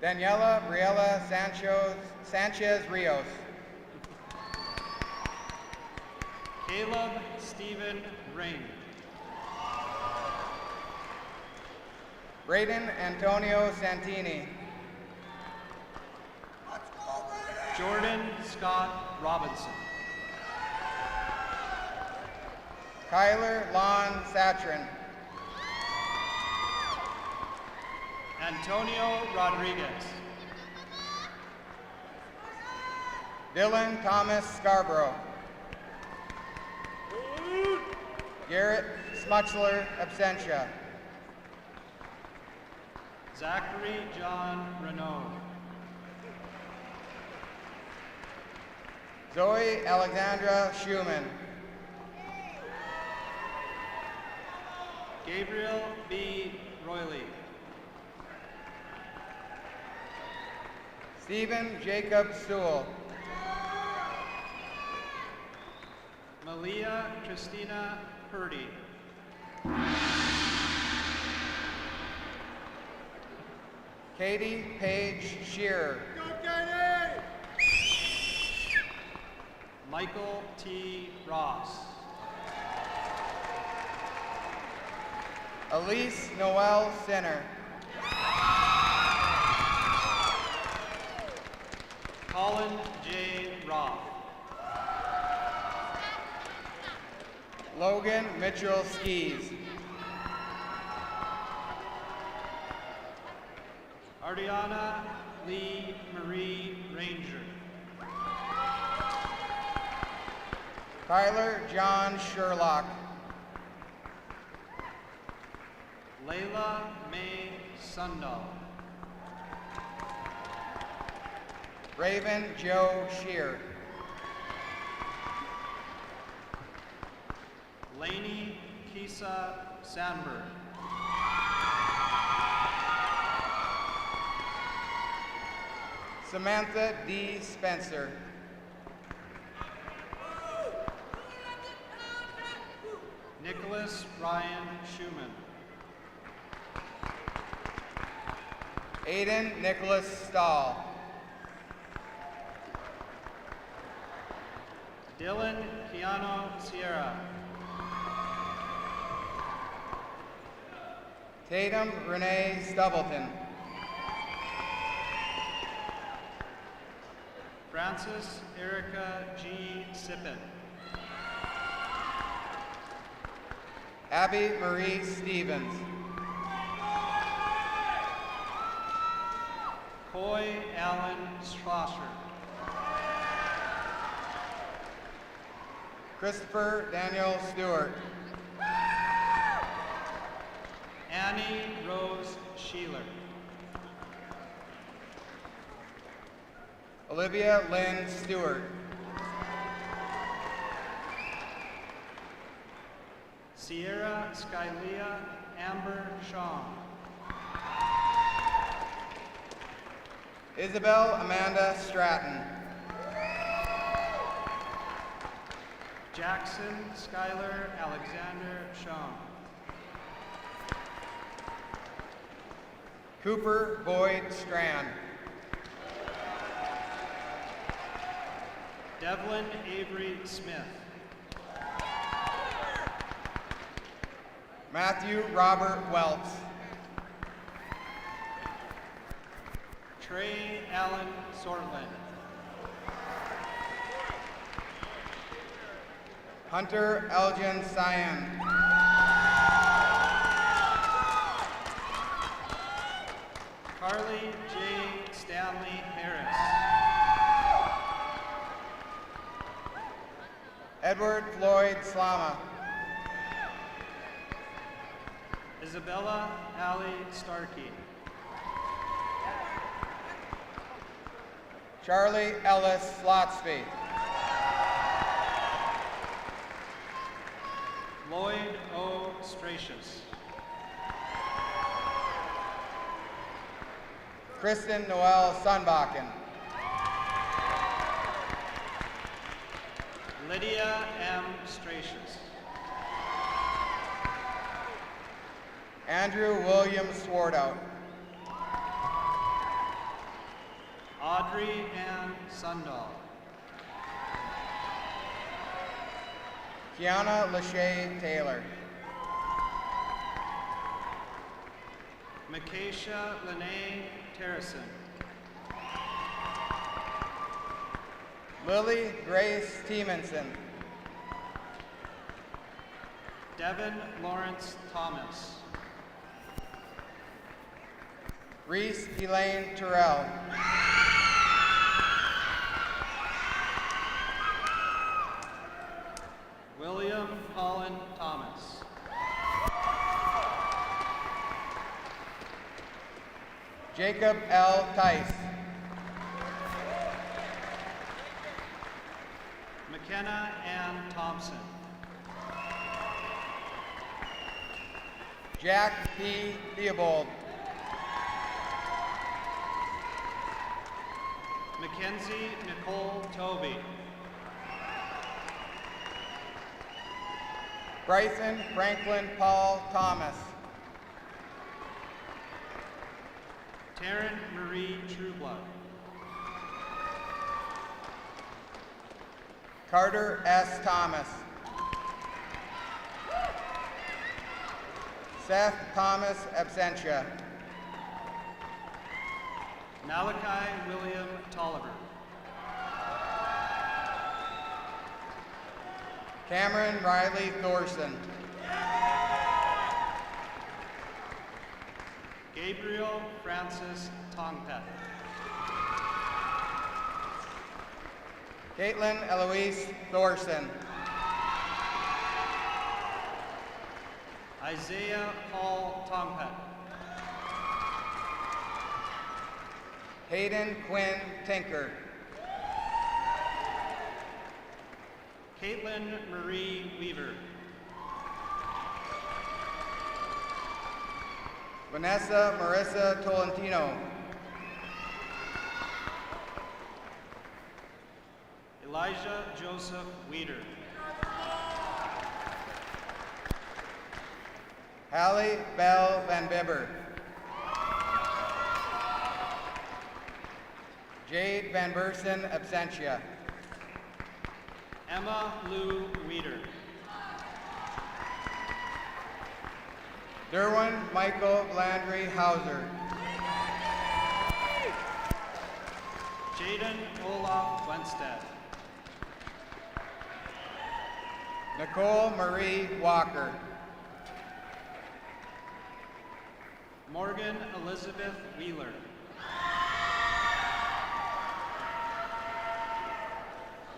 Daniela Briella Sanchez Rios. Caleb Stephen Rain. Braden Antonio Santini. Jordan Scott Robinson. Kyler Lon Satrin. Antonio Rodriguez. Dylan Thomas Scarborough. Garrett Smutchler Absentia. Zachary John Renaud. Zoe Alexandra Schumann. Gabriel B. Royley. Stephen Jacob Sewell. Malia Christina Purdy. Katie Paige Shearer. Go, Katie! Michael T. Ross. Elise Noel Sinner. Colin J. Roth. Logan Mitchell Skis. Ardiana Lee Marie Ranger. Tyler John Sherlock. Layla May Sundahl. Raven Joe Shear. Lainey Kisa Sandberg. Samantha D. Spencer. Nicholas Ryan Schumann. Aiden Nicholas Stahl. Dylan Keanu Sierra. Tatum Renee Stubbleton. Francis Erica G. Sippen. Abby Marie Stevens. Coy Allen Strasser. Christopher Daniel Stewart. Annie Rose Sheeler. Olivia Lynn Stewart. Sierra Skylia Amber Shaw. Isabel Amanda Stratton. Jackson Skylar Alexander Shaw. Cooper Boyd Strand. Devlin Avery Smith. Matthew Robert Welts. Trey Allen Sortland. Hunter Elgin Cyan. Charlie J. Stanley Harris. Edward Floyd Slama. Isabella Allie Starkey. Charlie Ellis Slotsby. Lloyd O. Stratius. Kristen Noel Sunbakken. Lydia M. Stratius. Andrew William Swartout. Audrey Ann Sundahl. Kiana Lachey Taylor. Makaisha Lene Terrison. Lily Grace Tiemanson. Devin Lawrence Thomas. Reese Elaine Terrell. William Colin Thomas. Jacob L. Tice. McKenna Ann Thompson. Jack P. Theobald. Mackenzie Nicole Toby. Bryson Franklin Paul Thomas. Taryn Marie Trueblood. Carter S. Thomas. Seth Thomas Absentia. Malachi William Tolliver. Cameron Riley Thorson. Gabriel Francis Tongpet. Caitlin Eloise Thorson. Isaiah Paul Tongpet. Hayden Quinn Tinker. Caitlin Marie Weaver. Vanessa Marissa Tolentino. Elijah Joseph Weeder. Hallie Bell Van Bibber. Jade Van Bursen Absentia. Emma Lou Weeder. Derwin Michael Landry Hauser. Jaden Olaf Wenstead. Nicole Marie Walker. Morgan Elizabeth Wheeler.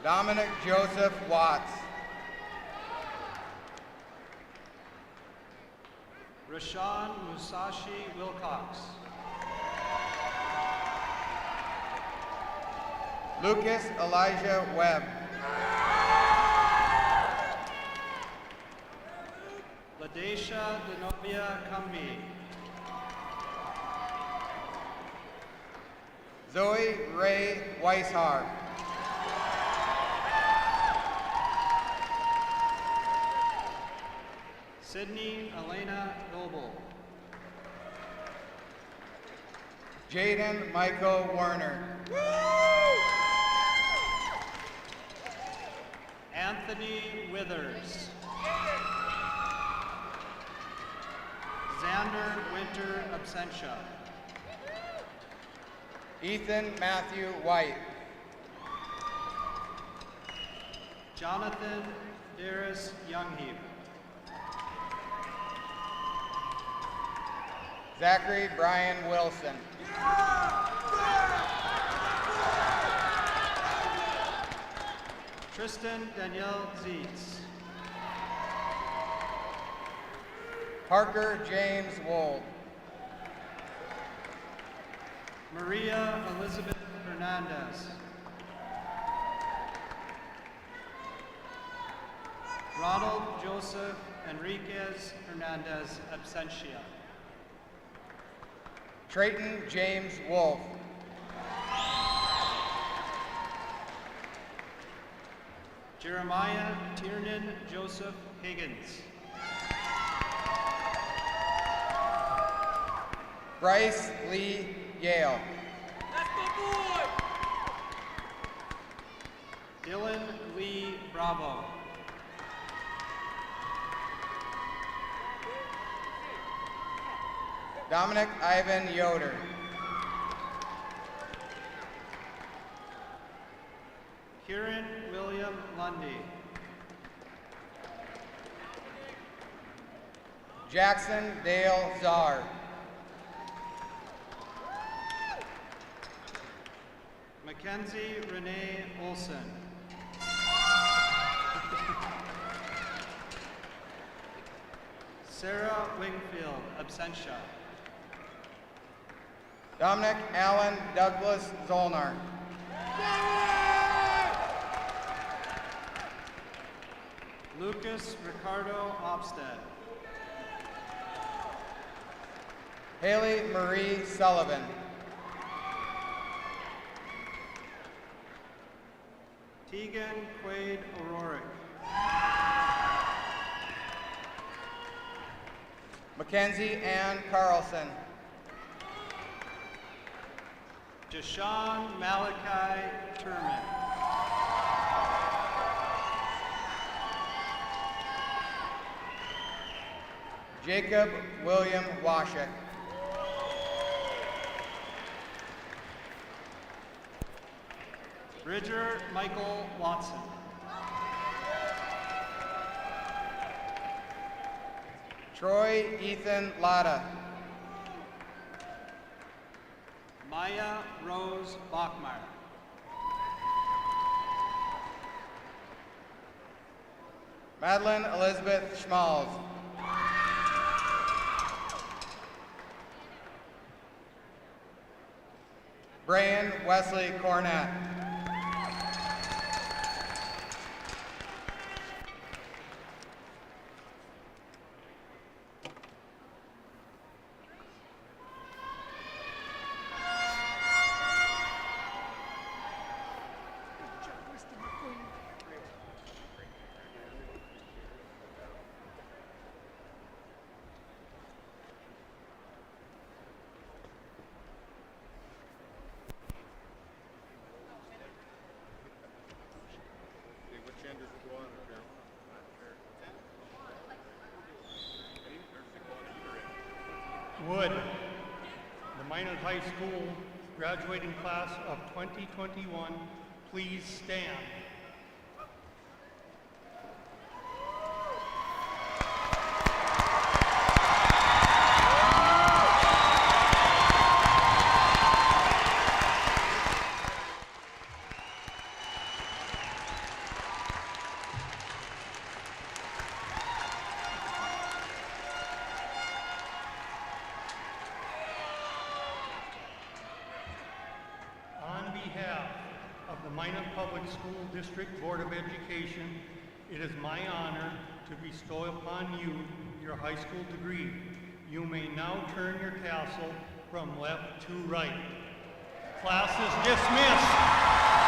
Dominic Joseph Watts. Rashawn Musashi Wilcox. Lucas Elijah Webb. Ladesha Denobia Cumby. Zoe Ray Weishar. Sydney Elena Noble. Jaden Michael Werner. Anthony Withers. Xander Winter Absentia. Ethan Matthew White. Jonathan Darius Youngheap. Zachary Brian Wilson. Tristan Danielle Zietz. Parker James Wold. Maria Elizabeth Hernandez. Ronald Joseph Enriquez Hernandez Absentia. Trayton James Wolf. Jeremiah Tiernan Joseph Higgins. Bryce Lee Gale. That's my boy! Dylan Lee Bravo. Dominic Ivan Yoder. Kieran William Lundy. Jackson Dale Czar. Mackenzie Renee Olson. Sarah Wingfield, Absentia. Dominic Allen Douglas Zolnar. Lucas Ricardo Opstead. Haley Marie Sullivan. Tegan Quaid O'Rourke. Mackenzie Ann Carlson. Jashawn Malachi Turman. Jacob William Washek. Bridger Michael Watson. Troy Ethan Latta. Maya Rose Bachmeyer. Madeline Elizabeth Schmalz. Brian Wesley Cornett. Would the Minot High School graduating class of 2021 please stand? On behalf of the Minot Public School District Board of Education, it is my honor to bestow upon you your high school degree. You may now turn your tassel from left to right. Class is dismissed.